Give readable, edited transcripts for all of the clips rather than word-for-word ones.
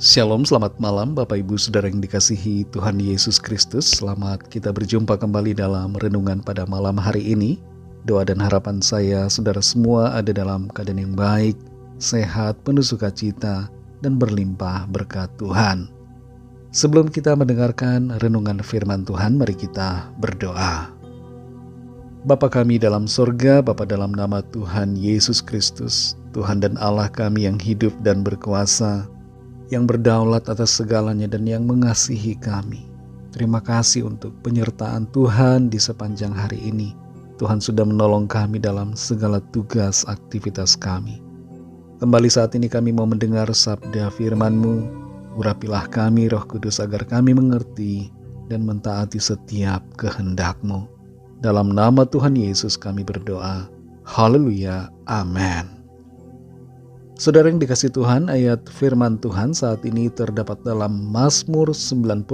Shalom, selamat malam Bapak Ibu Saudara yang dikasihi Tuhan Yesus Kristus. Selamat kita berjumpa kembali dalam renungan pada malam hari ini. Doa dan harapan saya saudara semua ada dalam keadaan yang baik, sehat, penuh sukacita, dan berlimpah berkat Tuhan. Sebelum kita mendengarkan renungan firman Tuhan, mari kita berdoa. Bapa kami dalam sorga, Bapa dalam nama Tuhan Yesus Kristus, Tuhan dan Allah kami yang hidup dan berkuasa, yang berdaulat atas segalanya dan yang mengasihi kami. Terima kasih untuk penyertaan Tuhan di sepanjang hari ini. Tuhan sudah menolong kami dalam segala tugas aktivitas kami. Kembali saat ini kami mau mendengar sabda firman-Mu. Urapilah kami Roh Kudus agar kami mengerti dan mentaati setiap kehendak-Mu. Dalam nama Tuhan Yesus kami berdoa. Haleluya. Amin. Saudara yang dikasihi Tuhan, ayat firman Tuhan saat ini terdapat dalam Mazmur 94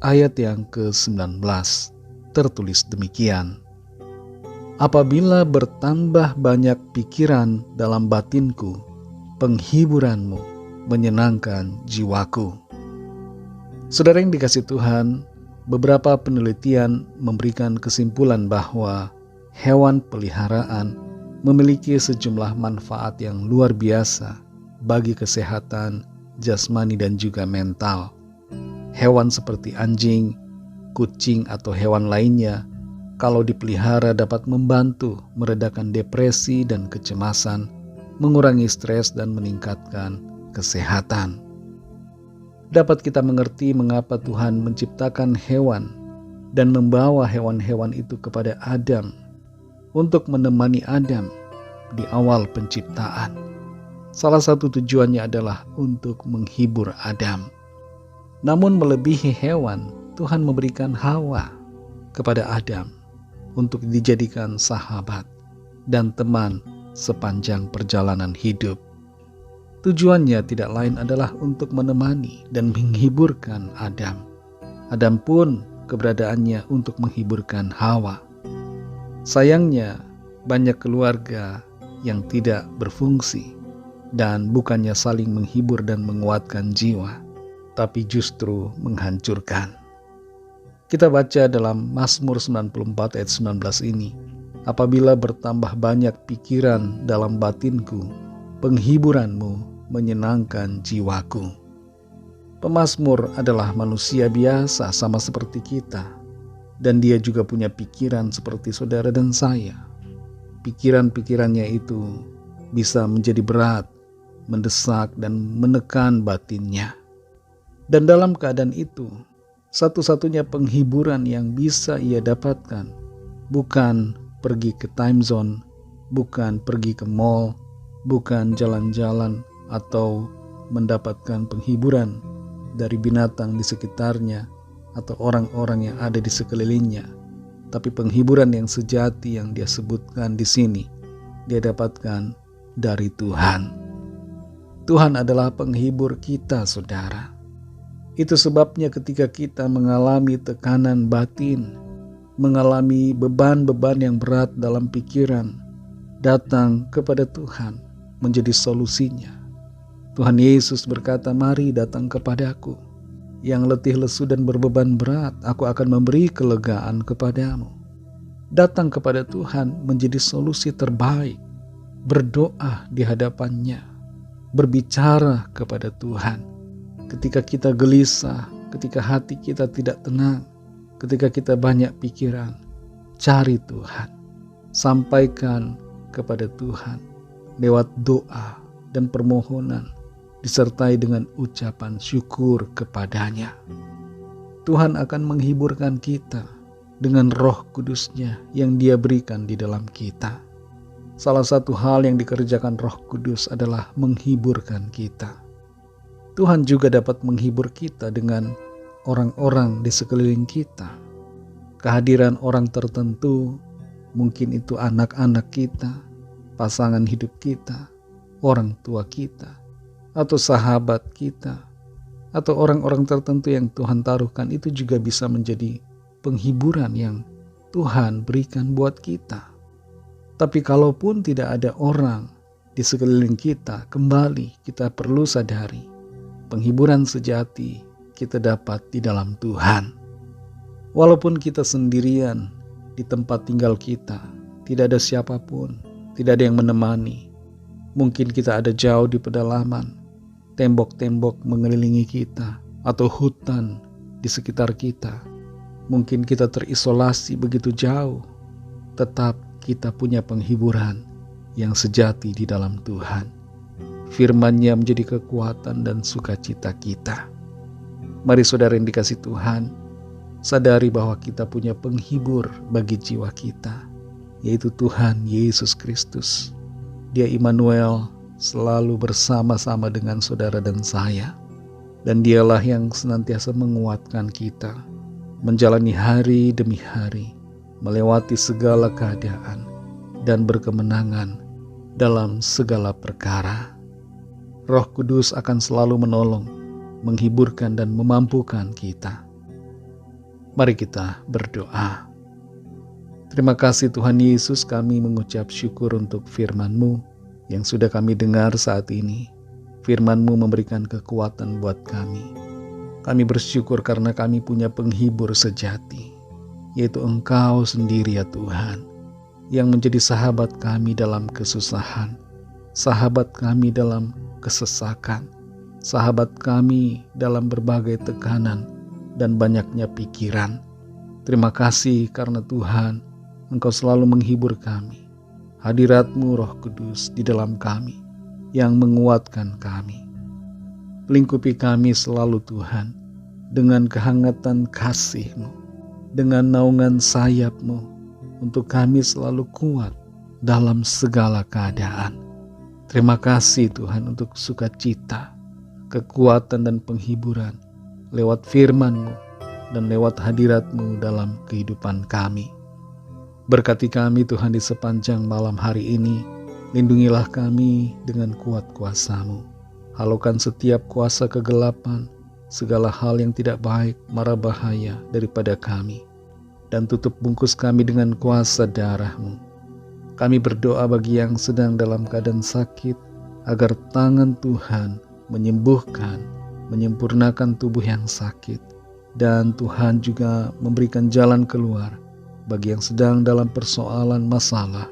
ayat yang ke-19. Tertulis demikian. Apabila bertambah banyak pikiran dalam batinku, penghiburan-Mu menyenangkan jiwaku. Saudara yang dikasihi Tuhan, beberapa penelitian memberikan kesimpulan bahwa hewan peliharaan memiliki sejumlah manfaat yang luar biasa bagi kesehatan jasmani dan juga mental. Hewan seperti anjing, kucing, atau hewan lainnya, kalau dipelihara dapat membantu meredakan depresi dan kecemasan, mengurangi stres dan meningkatkan kesehatan. Dapat kita mengerti mengapa Tuhan menciptakan hewan dan membawa hewan-hewan itu kepada Adam untuk menemani Adam di awal penciptaan. Salah satu tujuannya adalah untuk menghibur Adam. Namun melebihi hewan, Tuhan memberikan Hawa kepada Adam untuk dijadikan sahabat dan teman sepanjang perjalanan hidup. Tujuannya tidak lain adalah untuk menemani dan menghiburkan Adam. Adam pun keberadaannya untuk menghiburkan Hawa. Sayangnya, banyak keluarga yang tidak berfungsi dan bukannya saling menghibur dan menguatkan jiwa, tapi justru menghancurkan. Kita baca dalam Mazmur 94 ayat 19 ini, apabila bertambah banyak pikiran dalam batinku, penghiburan-Mu menyenangkan jiwaku. Pemazmur adalah manusia biasa sama seperti kita. Dan dia juga punya pikiran seperti saudara dan saya. Pikiran-pikirannya itu bisa menjadi berat, mendesak, dan menekan batinnya. Dan dalam keadaan itu, satu-satunya penghiburan yang bisa ia dapatkan bukan pergi ke time zone, bukan pergi ke mall, bukan jalan-jalan atau mendapatkan penghiburan dari binatang di sekitarnya atau orang-orang yang ada di sekelilingnya. Tapi penghiburan yang sejati yang dia sebutkan di sini, dia dapatkan dari Tuhan. Tuhan adalah penghibur kita, saudara. Itu sebabnya ketika kita mengalami tekanan batin, mengalami beban-beban yang berat dalam pikiran, datang kepada Tuhan menjadi solusinya. Tuhan Yesus berkata, "Mari datang kepadaku. Yang letih lesu dan berbeban berat, aku akan memberi kelegaan kepadamu." Datang kepada Tuhan menjadi solusi terbaik. Berdoa di hadapannya, berbicara kepada Tuhan. Ketika kita gelisah, ketika hati kita tidak tenang, ketika kita banyak pikiran, cari Tuhan. Sampaikan kepada Tuhan lewat doa dan permohonan, disertai dengan ucapan syukur kepadanya. Tuhan akan menghiburkan kita dengan Roh Kudus-Nya yang Dia berikan di dalam kita. Salah satu hal yang dikerjakan Roh Kudus adalah menghiburkan kita. Tuhan juga dapat menghibur kita dengan orang-orang di sekeliling kita. Kehadiran orang tertentu, mungkin itu anak-anak kita, pasangan hidup kita, orang tua kita, atau sahabat kita, atau orang-orang tertentu yang Tuhan taruhkan, itu juga bisa menjadi penghiburan yang Tuhan berikan buat kita. Tapi kalaupun tidak ada orang di sekeliling kita, kembali kita perlu sadari penghiburan sejati kita dapat di dalam Tuhan. Walaupun kita sendirian di tempat tinggal kita, tidak ada siapapun, tidak ada yang menemani. Mungkin kita ada jauh di pedalaman, tembok-tembok mengelilingi kita, atau hutan di sekitar kita. Mungkin kita terisolasi begitu jauh, tetap kita punya penghiburan yang sejati di dalam Tuhan. Firman-Nya menjadi kekuatan dan sukacita kita. Mari saudara yang dikasihi Tuhan, sadari bahwa kita punya penghibur bagi jiwa kita, yaitu Tuhan Yesus Kristus. Dia Immanuel, selalu bersama-sama dengan saudara dan saya. Dan Dialah yang senantiasa menguatkan kita, menjalani hari demi hari, melewati segala keadaan, dan berkemenangan dalam segala perkara. Roh Kudus akan selalu menolong, menghiburkan dan memampukan kita. Mari kita berdoa. Terima kasih Tuhan Yesus, kami mengucap syukur untuk firman-Mu yang sudah kami dengar saat ini. Firman-Mu memberikan kekuatan buat kami. Kami bersyukur karena kami punya penghibur sejati, yaitu Engkau sendiri ya Tuhan, yang menjadi sahabat kami dalam kesusahan, sahabat kami dalam kesesakan, sahabat kami dalam berbagai tekanan dan banyaknya pikiran. Terima kasih karena Tuhan, Engkau selalu menghibur kami. Hadirat-Mu Roh Kudus di dalam kami yang menguatkan kami. Lingkupi kami selalu Tuhan dengan kehangatan kasih-Mu, dengan naungan sayap-Mu, untuk kami selalu kuat dalam segala keadaan. Terima kasih Tuhan untuk sukacita, kekuatan dan penghiburan lewat firman-Mu dan lewat hadirat-Mu dalam kehidupan kami. Berkati kami Tuhan di sepanjang malam hari ini. Lindungilah kami dengan kuat kuasa-Mu. Halukan setiap kuasa kegelapan, segala hal yang tidak baik, mara bahaya daripada kami. Dan tutup bungkus kami dengan kuasa darah-Mu. Kami berdoa bagi yang sedang dalam keadaan sakit, agar tangan Tuhan menyembuhkan, menyempurnakan tubuh yang sakit. Dan Tuhan juga memberikan jalan keluar bagi yang sedang dalam persoalan masalah.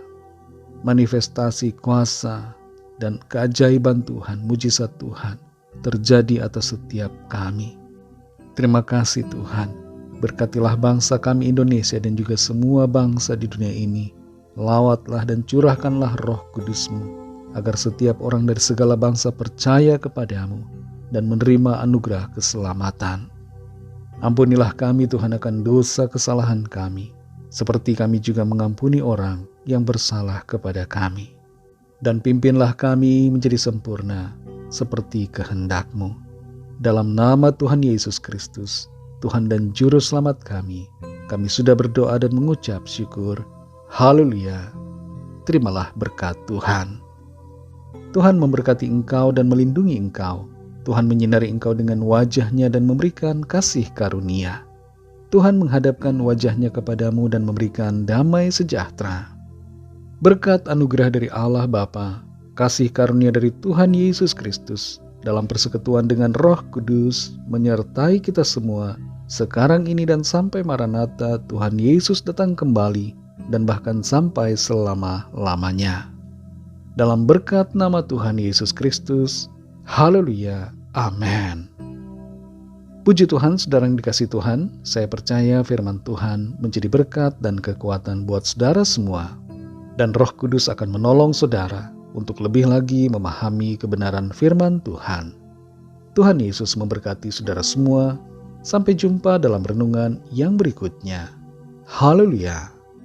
Manifestasi kuasa dan keajaiban Tuhan, mujizat Tuhan terjadi atas setiap kami. Terima kasih Tuhan. Berkatilah bangsa kami Indonesia dan juga semua bangsa di dunia ini. Lawatlah dan curahkanlah Roh Kudus-Mu, agar setiap orang dari segala bangsa percaya kepadamu dan menerima anugerah keselamatan. Ampunilah kami Tuhan akan dosa kesalahan kami, seperti kami juga mengampuni orang yang bersalah kepada kami. Dan pimpinlah kami menjadi sempurna seperti kehendak-Mu. Dalam nama Tuhan Yesus Kristus, Tuhan dan Juru Selamat kami sudah berdoa dan mengucap syukur. Haleluya. Terimalah berkat Tuhan. Tuhan memberkati engkau dan melindungi engkau. Tuhan menyinari engkau dengan wajah-Nya dan memberikan kasih karunia. Tuhan menghadapkan wajah-Nya kepadamu dan memberikan damai sejahtera. Berkat anugerah dari Allah Bapa, kasih karunia dari Tuhan Yesus Kristus, dalam persekutuan dengan Roh Kudus, menyertai kita semua, sekarang ini dan sampai Maranatha Tuhan Yesus datang kembali, dan bahkan sampai selama-lamanya. Dalam berkat nama Tuhan Yesus Kristus, haleluya, amin. Puji Tuhan, saudara yang dikasihi Tuhan, saya percaya firman Tuhan menjadi berkat dan kekuatan buat saudara semua. Dan Roh Kudus akan menolong saudara untuk lebih lagi memahami kebenaran firman Tuhan. Tuhan Yesus memberkati saudara semua. Sampai jumpa dalam renungan yang berikutnya. Haleluya.